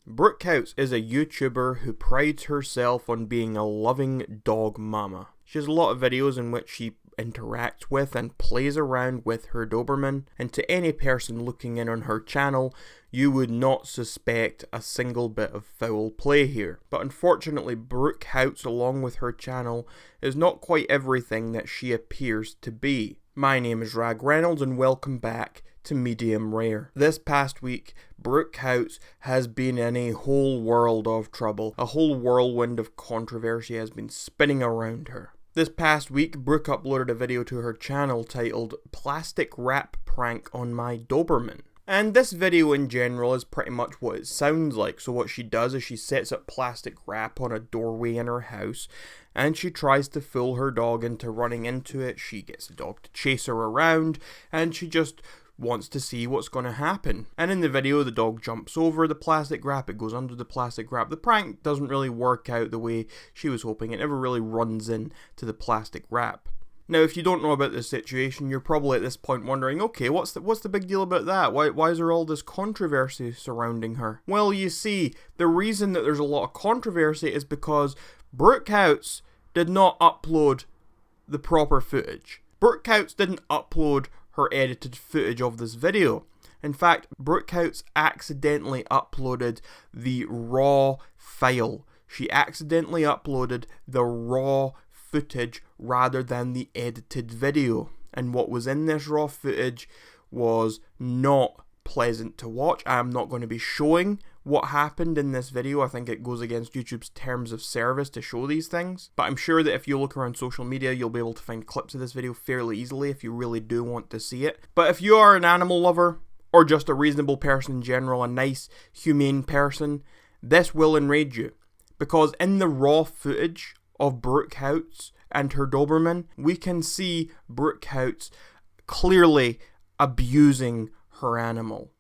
Brooke Houts is a YouTuber who prides herself on being a loving dog mama. She has a lot of videos in which she interacts with and plays around with her Doberman, and to any person looking in on her channel, you would not suspect a single bit of foul play here. But unfortunately, Brooke Houts, along with her channel, is not quite everything that she appears to be. My name is Rag Reynolds and welcome back to Medium Rare. This past week, Brooke Houts has been in a whole world of trouble. A whole whirlwind of controversy has been spinning around her. This past week, Brooke uploaded a video to her channel titled Plastic Wrap Prank on My Doberman. And this video in general is pretty much what it sounds like. So what she does is she sets up plastic wrap on a doorway in her house and she tries to fool her dog into running into it. She gets the dog to chase her around and she just wants to see what's going to happen. And in the video, the dog jumps over the plastic wrap, it goes under the plastic wrap. The prank doesn't really work out the way she was hoping. It never really runs into the plastic wrap. Now, if you don't know about this situation, you're probably at this point wondering, okay, what's the big deal about that? Why is there all this controversy surrounding her? Well, you see, the reason that there's a lot of controversy is because Brooke Houts did not upload the proper footage. Brooke Houts didn't upload her edited footage of this video. In fact, Brooke Houts accidentally uploaded the raw file. She accidentally uploaded the raw footage rather than the edited video. And what was in this raw footage was not pleasant to watch. I am not going to be showing what happened in this video. I think it goes against YouTube's terms of service to show these things. But I'm sure that if you look around social media, you'll be able to find clips of this video fairly easily if you really do want to see it. But if you are an animal lover, or just a reasonable person in general, a nice, humane person, this will enrage you. Because in the raw footage of Brooke Houts and her Doberman, we can see Brooke Houts clearly abusing her animal.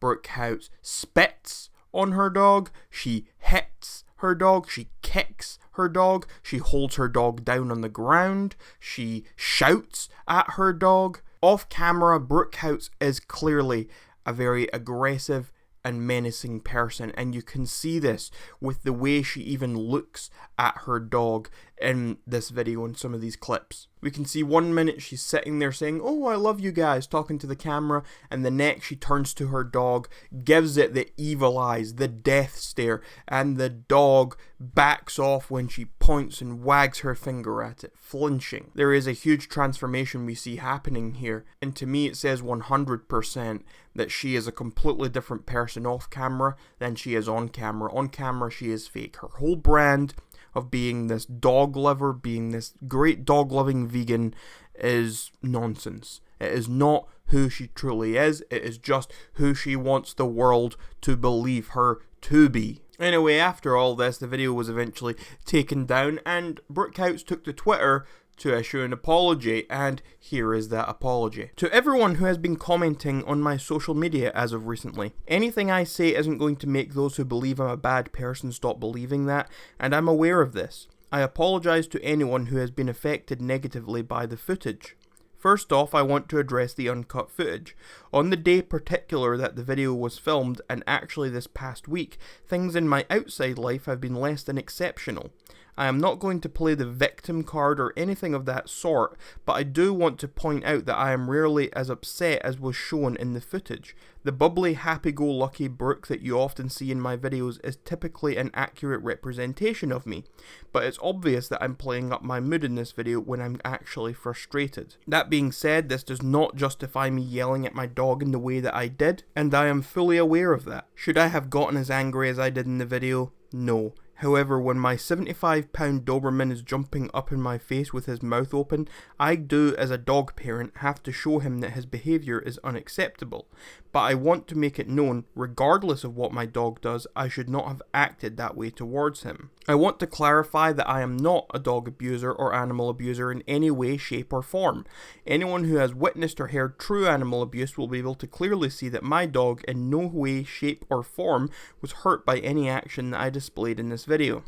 Brooke Houts spits on her dog, she hits her dog, she kicks her dog, she holds her dog down on the ground, she shouts at her dog. Off camera, Brooke Houts is clearly a very aggressive and menacing person, and you can see this with the way she even looks at her dog in this video and some of these clips. We can see 1 minute she's sitting there saying, "Oh, I love you guys," talking to the camera, and the next she turns to her dog, gives it the evil eyes, the death stare, and the dog backs off when she points and wags her finger at it, flinching. There is a huge transformation we see happening here, and to me it says 100% that she is a completely different person off camera than she is on camera. On camera she is fake. Her whole brand of being this dog lover, being this great dog loving vegan is nonsense. It is not who she truly is. It is just who she wants the world to believe her to be. Anyway, after all this, the video was eventually taken down and Brooke Houts took to Twitter to issue an apology, and here is that apology. To everyone who has been commenting on my social media as of recently, anything I say isn't going to make those who believe I'm a bad person stop believing that, and I'm aware of this. I apologise to anyone who has been affected negatively by the footage. First off, I want to address the uncut footage. On the day particular that the video was filmed, and actually this past week, things in my outside life have been less than exceptional. I am not going to play the victim card or anything of that sort, but I do want to point out that I am rarely as upset as was shown in the footage. The bubbly, happy-go-lucky Brooke that you often see in my videos is typically an accurate representation of me, but it's obvious that I'm playing up my mood in this video when I'm actually frustrated. That being said, this does not justify me yelling at my dog in the way that I did, and I am fully aware of that. Should I have gotten as angry as I did in the video? No. However, when my 75-pound Doberman is jumping up in my face with his mouth open, I do, as a dog parent, have to show him that his behaviour is unacceptable. But I want to make it known, regardless of what my dog does, I should not have acted that way towards him. I want to clarify that I am not a dog abuser or animal abuser in any way, shape or form. Anyone who has witnessed or heard true animal abuse will be able to clearly see that my dog in no way, shape or form was hurt by any action that I displayed in this video.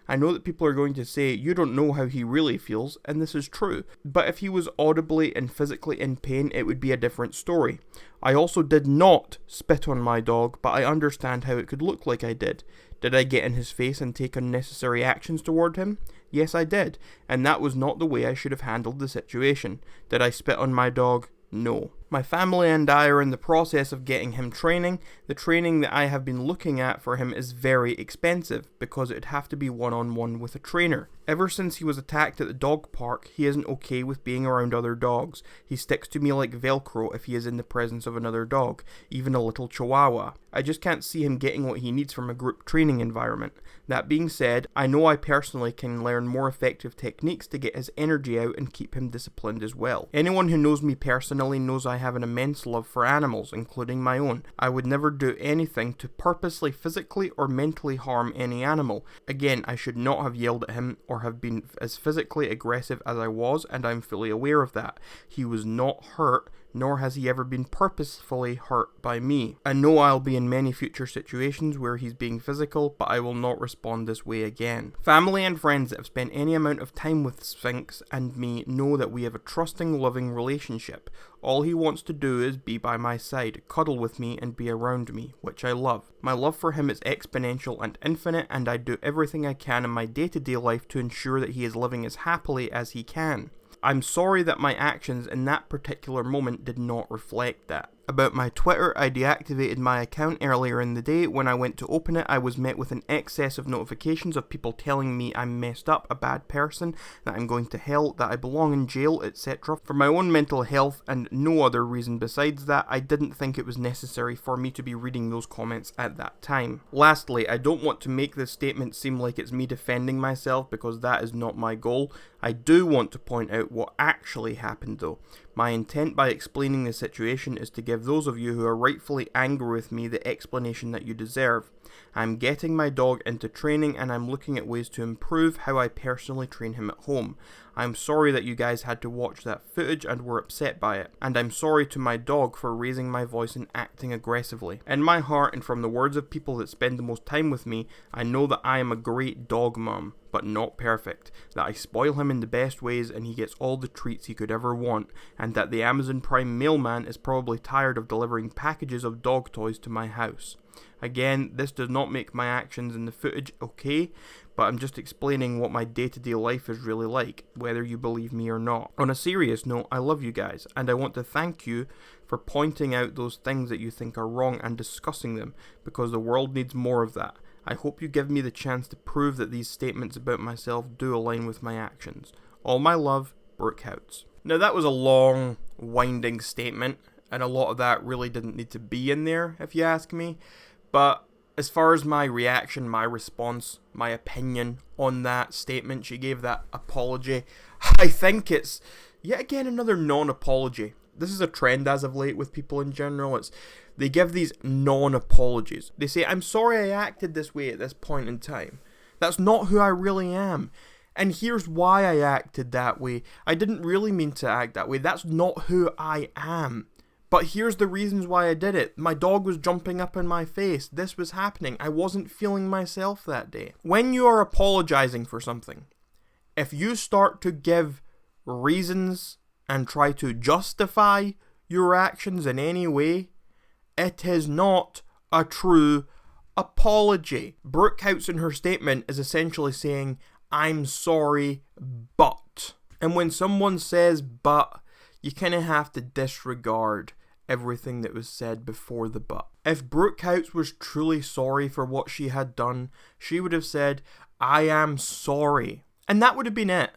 I know that people are going to say, you don't know how he really feels, and this is true. But if he was audibly and physically in pain, it would be a different story. I also did not spit on my dog, but I understand how it could look like I did. Did I get in his face and take unnecessary actions toward him? Yes, I did, and that was not the way I should have handled the situation. Did I spit on my dog? No. My family and I are in the process of getting him training. The training that I have been looking at for him is very expensive because it'd have to be one-on-one with a trainer. Ever since he was attacked at the dog park, he isn't okay with being around other dogs. He sticks to me like Velcro if he is in the presence of another dog, even a little chihuahua. I just can't see him getting what he needs from a group training environment. That being said, I know I personally can learn more effective techniques to get his energy out and keep him disciplined as well. Anyone who knows me personally knows I have an immense love for animals, including my own. I would never do anything to purposely physically or mentally harm any animal. Again, I should not have yelled at him or have been as physically aggressive as I was, and I'm fully aware of that. He was not hurt, nor has he ever been purposefully hurt by me. I know I'll be in many future situations where he's being physical, but I will not respond this way again. Family and friends that have spent any amount of time with Sphinx and me know that we have a trusting, loving relationship. All he wants to do is be by my side, cuddle with me and be around me, which I love. My love for him is exponential and infinite, and I do everything I can in my day-to-day life to ensure that he is living as happily as he can. I'm sorry that my actions in that particular moment did not reflect that. About my Twitter, I deactivated my account earlier in the day. When I went to open it, I was met with an excess of notifications of people telling me I'm messed up, a bad person, that I'm going to hell, that I belong in jail, etc. For my own mental health and no other reason besides that, I didn't think it was necessary for me to be reading those comments at that time. Lastly, I don't want to make this statement seem like it's me defending myself because that is not my goal. I do want to point out what actually happened though. My intent by explaining the situation is to give those of you who are rightfully angry with me the explanation that you deserve. I'm getting my dog into training and I'm looking at ways to improve how I personally train him at home. I'm sorry that you guys had to watch that footage and were upset by it, and I'm sorry to my dog for raising my voice and acting aggressively. In my heart and from the words of people that spend the most time with me, I know that I am a great dog mum, but not perfect, that I spoil him in the best ways and he gets all the treats he could ever want, and that the Amazon Prime mailman is probably tired of delivering packages of dog toys to my house. Again, this does not make my actions in the footage okay, but I'm just explaining what my day-to-day life is really like, whether you believe me or not. On a serious note, I love you guys, and I want to thank you for pointing out those things that you think are wrong and discussing them, because the world needs more of that. I hope you give me the chance to prove that these statements about myself do align with my actions. All my love, Brooke Houts. Now that was a long, winding statement, and a lot of that really didn't need to be in there, if you ask me. But as far as my reaction, my response, my opinion on that statement, she gave that apology. I think it's, yet again, another non-apology. This is a trend as of late with people in general. They give these non-apologies. They say, I'm sorry I acted this way at this point in time. That's not who I really am. And here's why I acted that way. I didn't really mean to act that way. That's not who I am. But here's the reasons why I did it. My dog was jumping up in my face. This was happening. I wasn't feeling myself that day. When you are apologizing for something, if you start to give reasons and try to justify your actions in any way, it is not a true apology. Brooke Houts in her statement is essentially saying, I'm sorry, but. And when someone says but, you kind of have to disregard everything that was said before the but. If Brooke Houts was truly sorry for what she had done, she would have said, I am sorry. And that would have been it.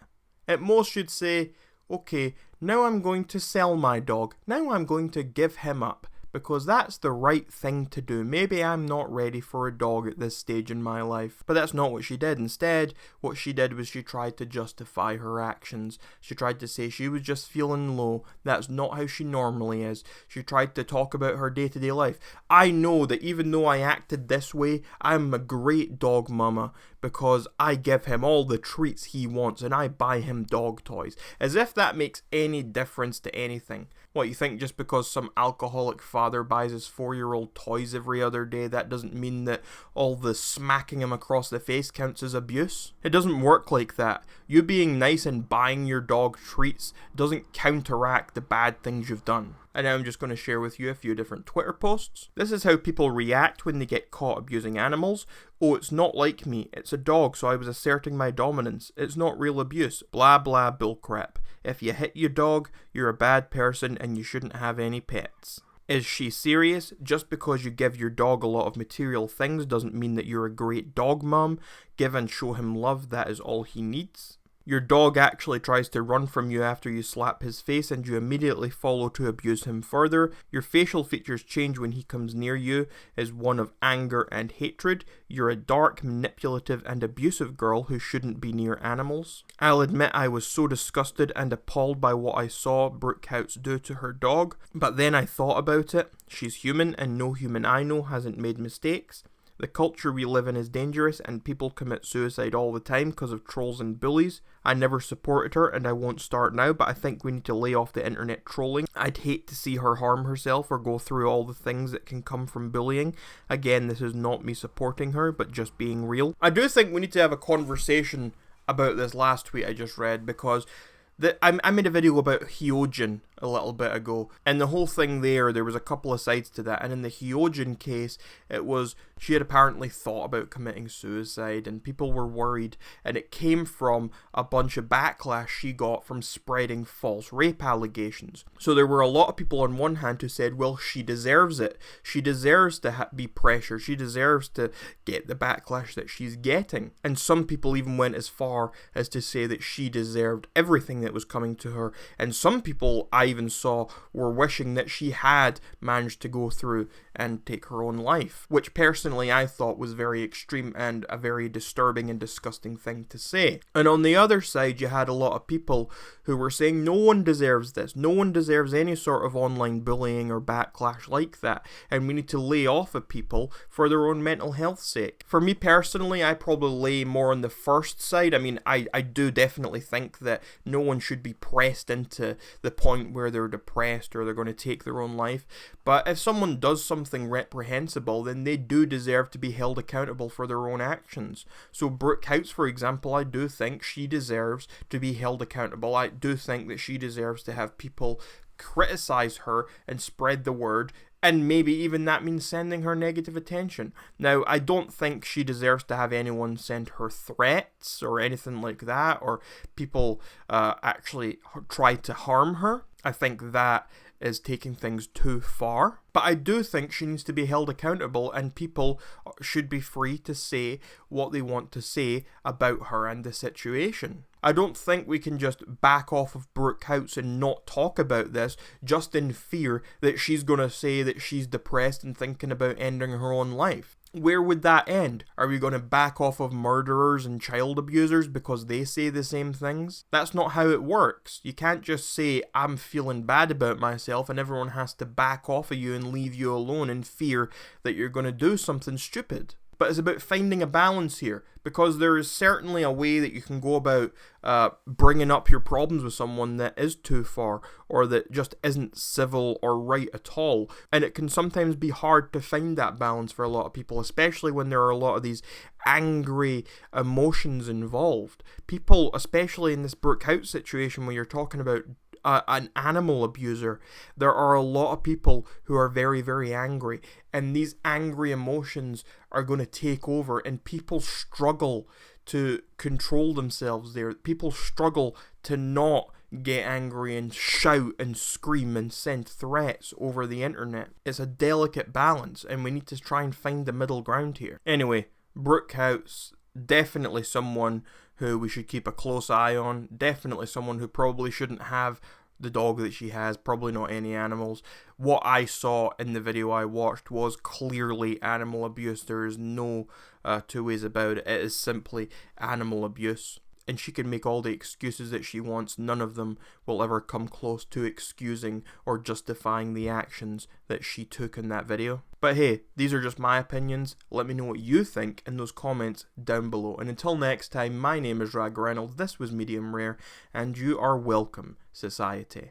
At most she'd say, okay, now I'm going to sell my dog. Now I'm going to give him up. Because that's the right thing to do. Maybe I'm not ready for a dog at this stage in my life. But that's not what she did. Instead, what she did was she tried to justify her actions. She tried to say she was just feeling low. That's not how she normally is. She tried to talk about her day-to-day life. I know that even though I acted this way, I'm a great dog mama because I give him all the treats he wants and I buy him dog toys. As if that makes any difference to anything. What, you think just because some alcoholic father buys his 4-year-old toys every other day, that doesn't mean that all the smacking him across the face counts as abuse? It doesn't work like that. You being nice and buying your dog treats doesn't counteract the bad things you've done. And now I'm just going to share with you a few different Twitter posts. This is how people react when they get caught abusing animals. Oh, it's not like me. It's a dog, so I was asserting my dominance. It's not real abuse. Blah blah bullcrap. If you hit your dog, you're a bad person and you shouldn't have any pets. Is she serious? Just because you give your dog a lot of material things doesn't mean that you're a great dog mum. Give and show him love, that is all he needs. Your dog actually tries to run from you after you slap his face and you immediately follow to abuse him further. Your facial features change when he comes near you is one of anger and hatred. You're a dark, manipulative and abusive girl who shouldn't be near animals. I'll admit I was so disgusted and appalled by what I saw Brooke Houts do to her dog, but then I thought about it. She's human and no human I know hasn't made mistakes. The culture we live in is dangerous and people commit suicide all the time because of trolls and bullies. I never supported her and I won't start now, but I think we need to lay off the internet trolling. I'd hate to see her harm herself or go through all the things that can come from bullying. Again, this is not me supporting her, but just being real. I do think we need to have a conversation about this last tweet I just read, because I made a video about Hyojin a little bit ago, and the whole thing there was a couple of sides to that, and in the Hyojin case, it was she had apparently thought about committing suicide, and people were worried, and it came from a bunch of backlash she got from spreading false rape allegations. So there were a lot of people on one hand who said, well, she deserves it. She deserves to be pressured. She deserves to get the backlash that she's getting. And some people even went as far as to say that she deserved everything that was coming to her. And some people I even saw were wishing that she had managed to go through and take her own life, which personally I thought was very extreme and a very disturbing and disgusting thing to say. And on the other side, you had a lot of people who were saying no one deserves this, no one deserves any sort of online bullying or backlash like that, and we need to lay off of people for their own mental health sake. For me personally, I probably lay more on the first side. I mean, I do definitely think that no one should be pressed into the point where they're depressed or they're going to take their own life, but if someone does something reprehensible, then they do deserve to be held accountable for their own actions. So Brooke Houts, for example, I do think she deserves to be held accountable. I do think that she deserves to have people criticize her and spread the word, and maybe even that means sending her negative attention. Now, I don't think she deserves to have anyone send her threats or anything like that, or people actually try to harm her. I think that is taking things too far. But I do think she needs to be held accountable, and people should be free to say what they want to say about her and the situation. I don't think we can just back off of Brooke Houts and not talk about this just in fear that she's going to say that she's depressed and thinking about ending her own life. Where would that end? Are we going to back off of murderers and child abusers because they say the same things? That's not how it works. You can't just say, I'm feeling bad about myself, and everyone has to back off of you and leave you alone in fear that you're going to do something stupid. But it's about finding a balance here, because there is certainly a way that you can go about bringing up your problems with someone that is too far, or that just isn't civil or right at all. And it can sometimes be hard to find that balance for a lot of people, especially when there are a lot of these angry emotions involved. People, especially in this Brooke Houts situation where you're talking about an animal abuser, there are a lot of people who are very, very angry, and these angry emotions are going to take over, and people struggle to control themselves there. People struggle to not get angry and shout and scream and send threats over the internet. It's a delicate balance, and we need to try and find the middle ground here. Anyway, Brooke Houts, definitely someone who we should keep a close eye on. Definitely someone who probably shouldn't have the dog that she has, probably not any animals. What I saw in the video I watched was clearly animal abuse. There is no two ways about it. It is simply animal abuse. And she can make all the excuses that she wants. None of them will ever come close to excusing or justifying the actions that she took in that video. But hey, these are just my opinions. Let me know what you think in those comments down below. And until next time, my name is Rag Reynolds, this was Medium Rare, and you are welcome, society.